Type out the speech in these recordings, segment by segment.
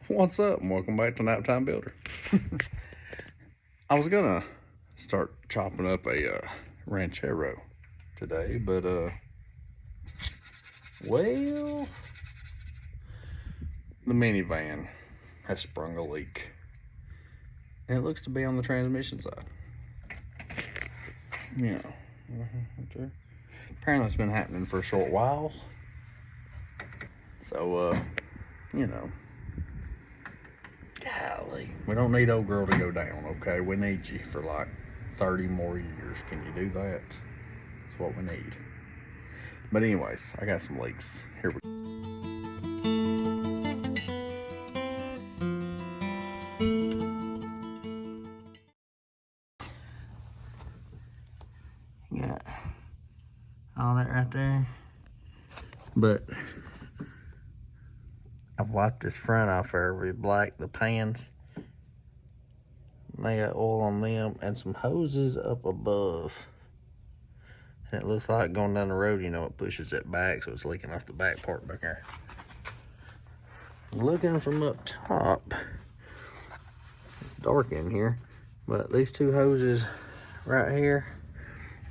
What's up, and welcome back to Naptime Builder. I was gonna start chopping up a ranchero today, but well, the minivan has sprung a leak, and it looks to be on the transmission side. You know, apparently it's been happening for a short while. So, you know, golly, we don't need old girl to go down, okay? We need you for like 30 more years. Can you do that? That's what we need. But anyways, I got some leaks. Here we go. Got all that right there. But I've wiped this front off there with black, the pans. They got oil on them and some hoses up above. And it looks like going down the road, you know, it pushes it back, so it's leaking off the back part back there. Looking from up top, it's dark in here, but these two hoses right here,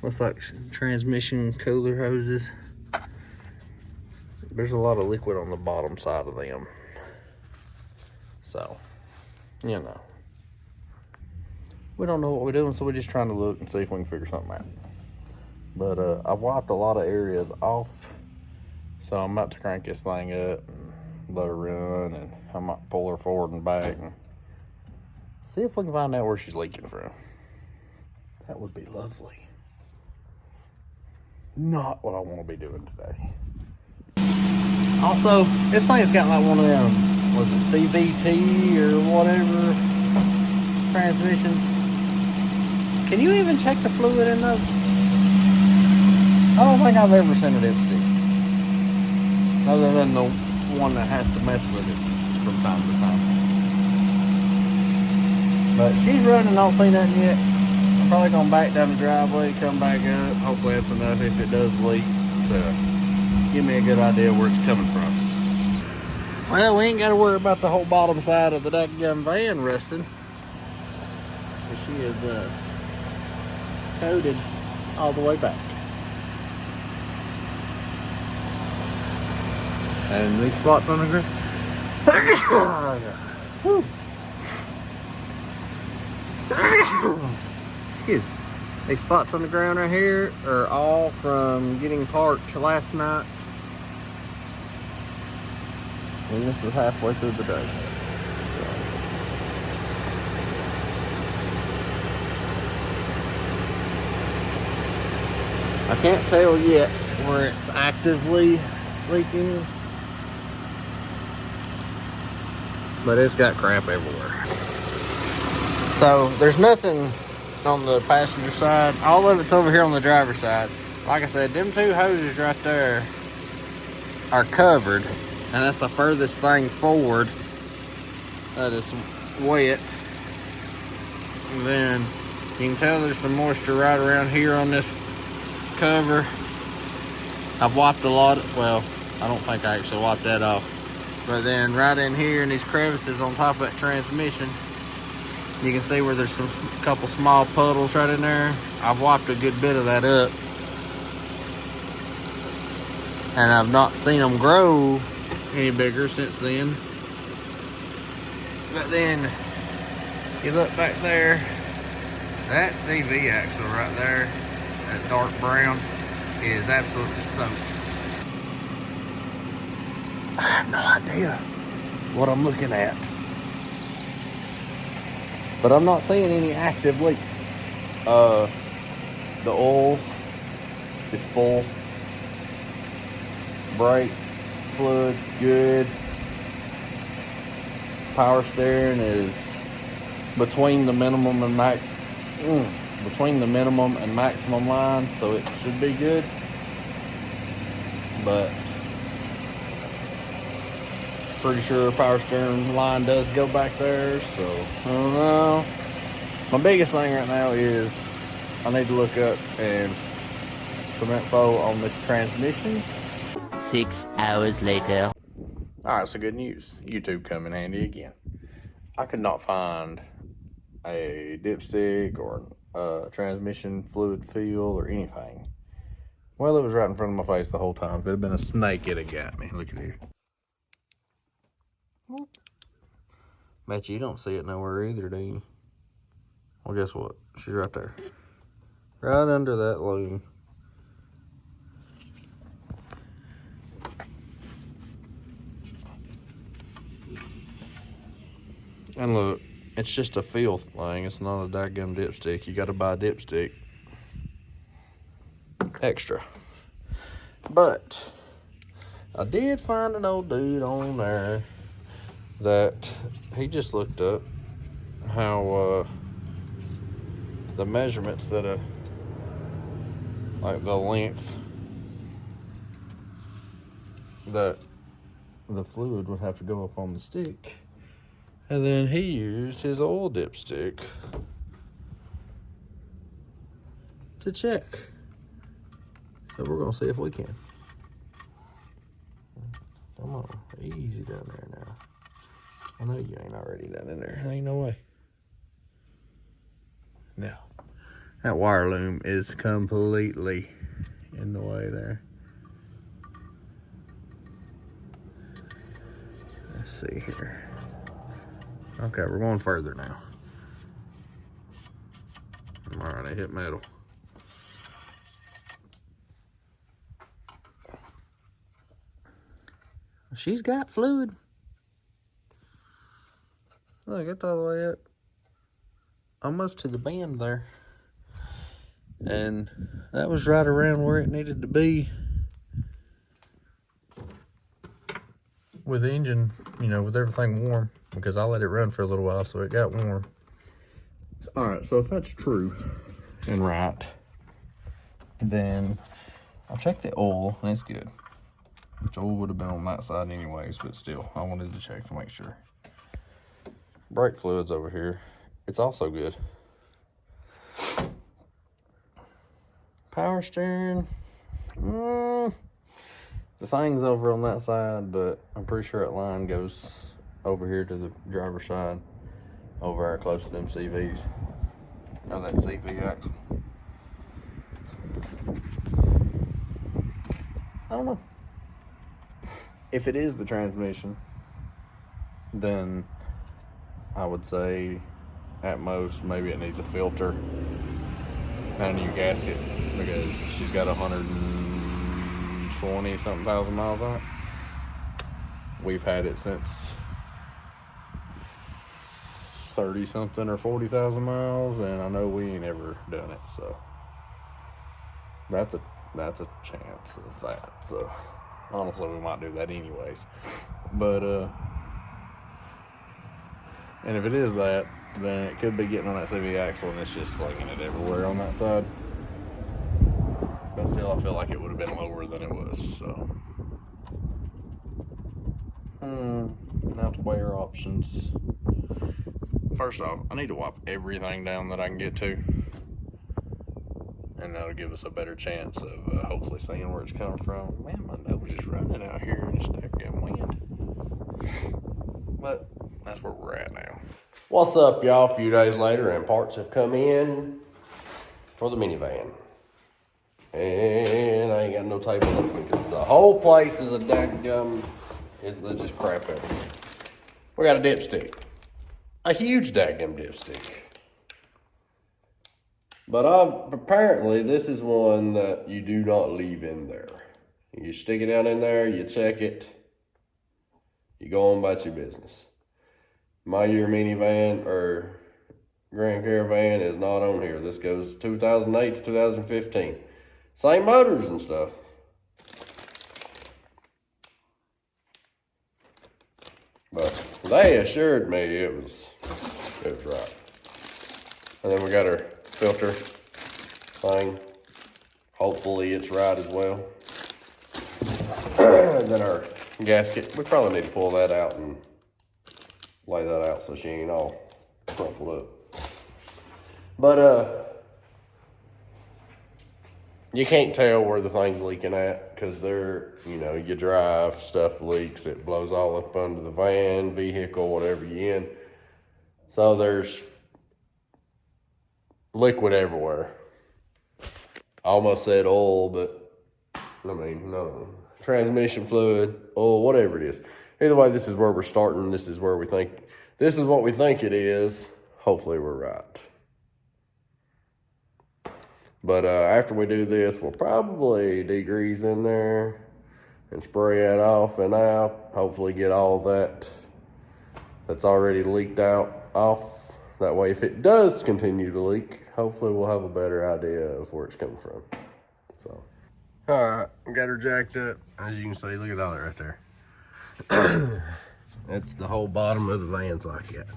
looks like transmission cooler hoses. There's a lot of liquid on the bottom side of them. So, you know, we don't know what we're doing, so we're just trying to look and see if we can figure something out. But I've wiped a lot of areas off, so I'm about to crank this thing up and let her run, and I might pull her forward and back and see if we can find out where she's leaking from. That would be lovely. Not what I want to be doing today. Also, this thing's got like one of them, was it CVT or whatever, transmissions. Can you even check the fluid in those? I don't think I've ever seen a dipstick, other than the one that has to mess with it from time to time. But she's running, don't see nothing yet. I'm probably gonna back down the driveway, come back up. Hopefully that's enough if it does leak to give me a good idea where it's coming from. Well, we ain't gotta worry about the whole bottom side of the daggum van rusting. She is coated all the way back. And these spots on the ground. Excuse me. These spots on the ground right here are all from getting parked last night. And this is halfway through the day. I can't tell yet where it's actively leaking, but it's got crap everywhere. So there's nothing on the passenger side. All of it's over here on the driver's side. Like I said, them two hoses right there are covered, and that's the furthest thing forward that is wet. And then you can tell there's some moisture right around here on this cover. I've wiped a lot of, well, I don't think I actually wiped that off. But then right in here in these crevices on top of that transmission, you can see where there's some couple small puddles right in there. I've wiped a good bit of that up. And I've not seen them grow any bigger since then. But then you look back there, that CV axle right there, that dark brown, is absolutely soaked. I have no idea what I'm looking at, but I'm not seeing any active leaks. The oil is full. Brake fluid's good. Power steering is between the minimum and maximum line, so it should be good. But pretty sure power steering line does go back there, so I don't know. My biggest thing right now is I need to look up and some info on this transmissions. 6 hours later. All right, so good news. YouTube come in handy again. I could not find a dipstick or a transmission fluid fill or anything. Well, it was right in front of my face the whole time. If it had been a snake, it'd have got me. Look at here. Bet you don't see it nowhere either, do you? Well, guess what? She's right there. Right under that loom. And look, it's just a feel thing. It's not a daggum dipstick. You got to buy a dipstick extra. But I did find an old dude on there that he just looked up how the measurements that like the length that the fluid would have to go up on the stick. And then he used his oil dipstick to check. So we're gonna see if we can. Come on, easy down there now. I know you ain't already down in there. Ain't no way. No. That wire loom is completely in the way there. Let's see here. Okay, we're going further now. All right, I hit metal. She's got fluid. Look, it's all the way up. Almost to the bend there. And that was right around where it needed to be. With the engine, you know, with everything warm. Because I let it run for a little while, so it got warm. All right, so if that's true and right, then I'll check the oil, and it's good. Which oil would have been on that side anyways, but still, I wanted to check to make sure. Brake fluid's over here. It's also good. Power steering. The thing's over on that side, but I'm pretty sure that line goes over here to the driver's side, over there close to them CVs. Or that CV axle. I don't know. If it is the transmission, then I would say at most maybe it needs a filter and a new gasket, because she's got 120 something thousand miles on it. We've had it since 30 something or 40,000 miles, and I know we ain't ever done it, so that's a chance of that. So honestly, we might do that anyways. But and if it is that, then it could be getting on that CV axle and it's just slinging it everywhere on that side. But still, I feel like it would have been lower than it was. So now to weigh our options. First off, I need to wipe everything down that I can get to, and that'll give us a better chance of hopefully seeing where it's coming from. Man, my nose is running out here in this damn wind. But that's where we're at now. What's up, y'all? A few days later, and parts have come in for the minivan. And I ain't got no table open because the whole place is a dadgum. They're just crap everywhere. We got a dipstick. A huge daggum dipstick. But apparently this is one that you do not leave in there. You stick it down in there, you check it, you go on about your business. My year minivan or Grand Caravan is not on here. This goes 2008 to 2015. Same motors and stuff. But they assured me it was right. And then we got our filter thing. Hopefully it's right as well. And then our gasket. We probably need to pull that out and lay that out so she ain't all crumpled up. But you can't tell where the thing's leaking at because they're, you know, you drive, stuff leaks, it blows all up under the van, vehicle, whatever you're in. So there's liquid everywhere. I almost said oil, but I mean, no. Transmission fluid, oil, whatever it is. Either way, this is where we're starting. This is where we think, this is what we think it is. Hopefully we're right. But after we do this, we'll probably degrease in there and spray it off and out. Hopefully get all that that's already leaked out off. That way, if it does continue to leak, hopefully we'll have a better idea of where it's coming from. So, all right, got her jacked up. As you can see, look at all that right there. That's the whole bottom of the van socket.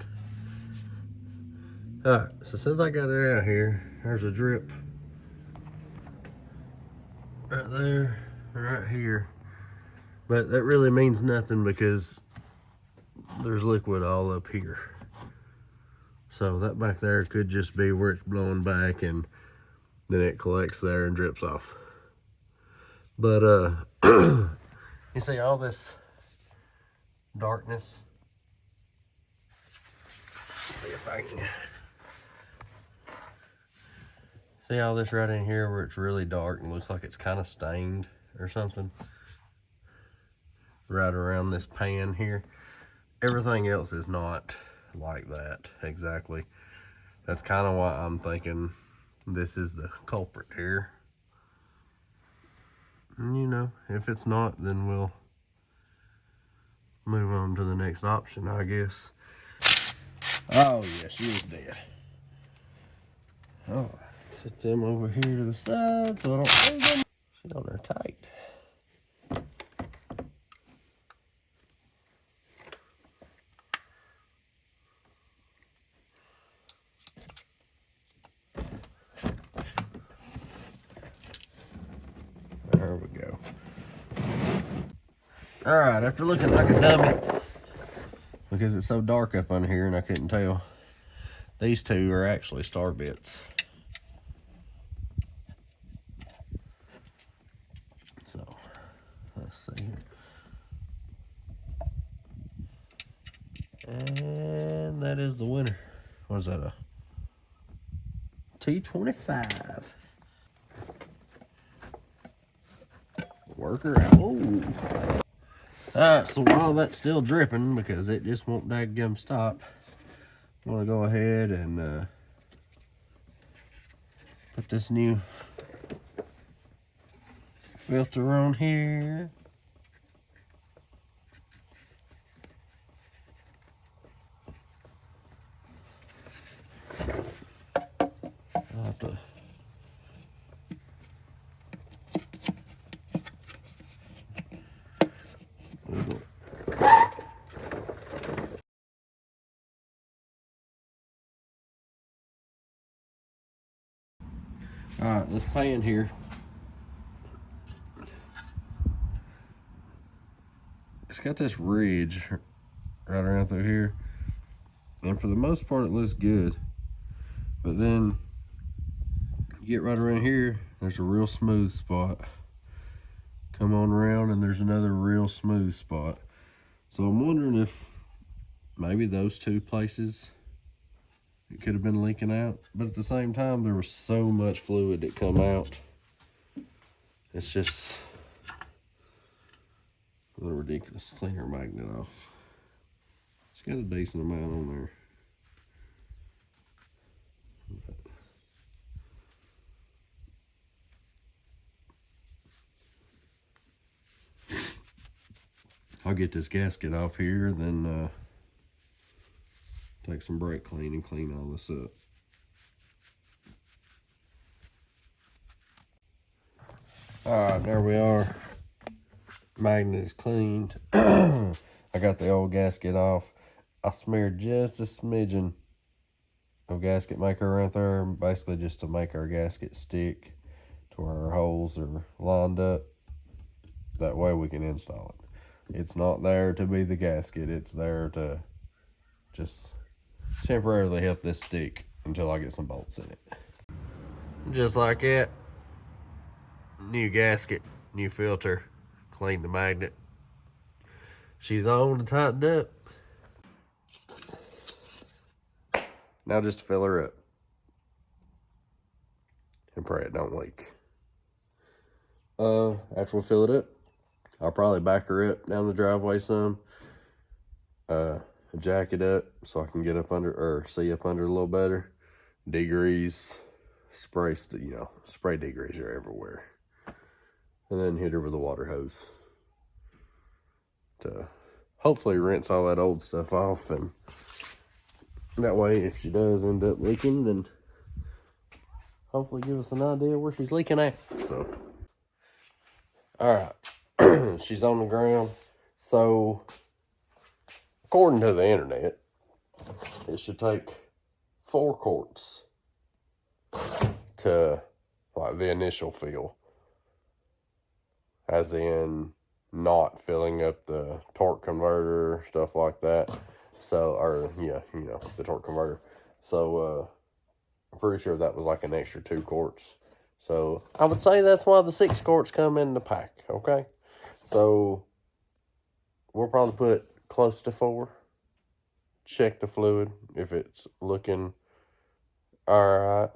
All right, so since I got her out here, there's a drip right there, right here. But that really means nothing because there's liquid all up here. So that back there could just be where it's blowing back and then it collects there and drips off. But you see all this darkness? Let's see if I can see all this right in here where it's really dark and looks like it's kind of stained or something. Right around this pan here. Everything else is not like that exactly. That's kind of why I'm thinking this is the culprit here. And you know, if it's not, then we'll move on to the next option, I guess. Oh yeah, she was dead. Oh, set them over here to the side so I don't lose them. She's on there tight. There we go. All right, after looking like a dummy, because it's so dark up under here and I couldn't tell, these two are actually star bits. So, let's see here. And that is the winner. What is that, a T25? Worker out. Oh. Alright, so while that's still dripping, because it just won't dadgum stop, I'm going to go ahead and put this new filter on here. I'll have to Alright, this pan here, it's got this ridge right around through here, and for the most part it looks good, but then you get right around here, there's a real smooth spot. Come on around and there's another real smooth spot. So I'm wondering if maybe those two places it could have been leaking out, but at the same time there was so much fluid that come out. It's just a little ridiculous. Clean her magnet off. It's got a decent amount on there. I'll get this gasket off here, then take some brake clean and clean all this up. Alright, there we are. Magnet is cleaned. I got the old gasket off. I smeared just a smidgen of gasket maker right there, basically just to make our gasket stick to where our holes are lined up. That way we can install it. It's not there to be the gasket, it's there to just temporarily help this stick until I get some bolts in it. Just like that, New gasket, new filter, clean the magnet. She's on and tightened up. Now just to fill her up and pray it don't leak. After we fill it up, I'll probably back her up down the driveway some. Jack it up so I can get up under, or see up under a little better. Degrease, spray, spray degreaser everywhere. And then hit her with a water hose to hopefully rinse all that old stuff off. And that way, if she does end up leaking, then hopefully give us an idea where she's leaking at. So, all right, she's on the ground. So, according to the internet, it should take 4 quarts to, like, the initial fill, as in not filling up the torque converter, stuff like that. So, or yeah, the torque converter. So I'm pretty sure that was like an extra 2 quarts. So I would say that's why the 6 quarts come in the pack. Okay, so we'll probably put close to 4. Check the fluid. If it's looking all right,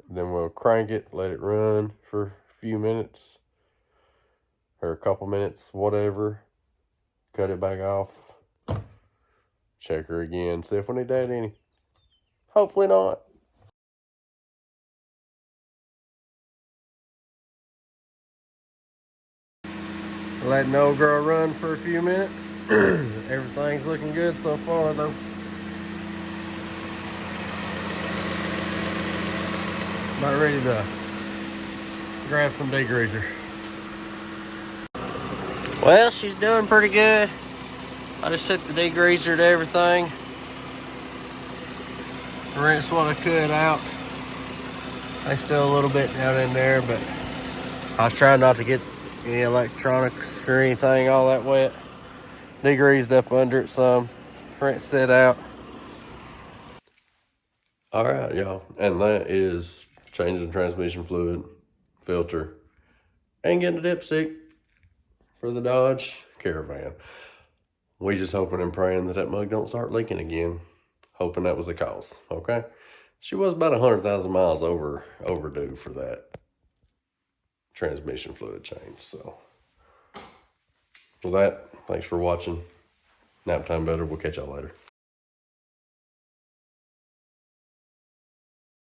then we'll crank it, let it run for a few minutes or a couple minutes, whatever. Cut it back off. Check her again, see if we need to add any. Hopefully not. Letting the old girl run for a few minutes. Everything's looking good so far though. About ready to grab some degreaser. Well, she's doing pretty good. I just took the degreaser to everything. Rinsed what I could out. There's still a little bit down in there, but I was trying not to get any electronics or anything all that wet. Degreased up under it some. Rinsed it out. All right, y'all. And that is changing transmission fluid, filter, and getting a dipstick for the Dodge Caravan. We just hoping and praying that mug don't start leaking again. Hoping that was the cause, okay? She was about 100,000 miles overdue for that transmission fluid change. So, with that, thanks for watching. Nap time better. We'll catch y'all later.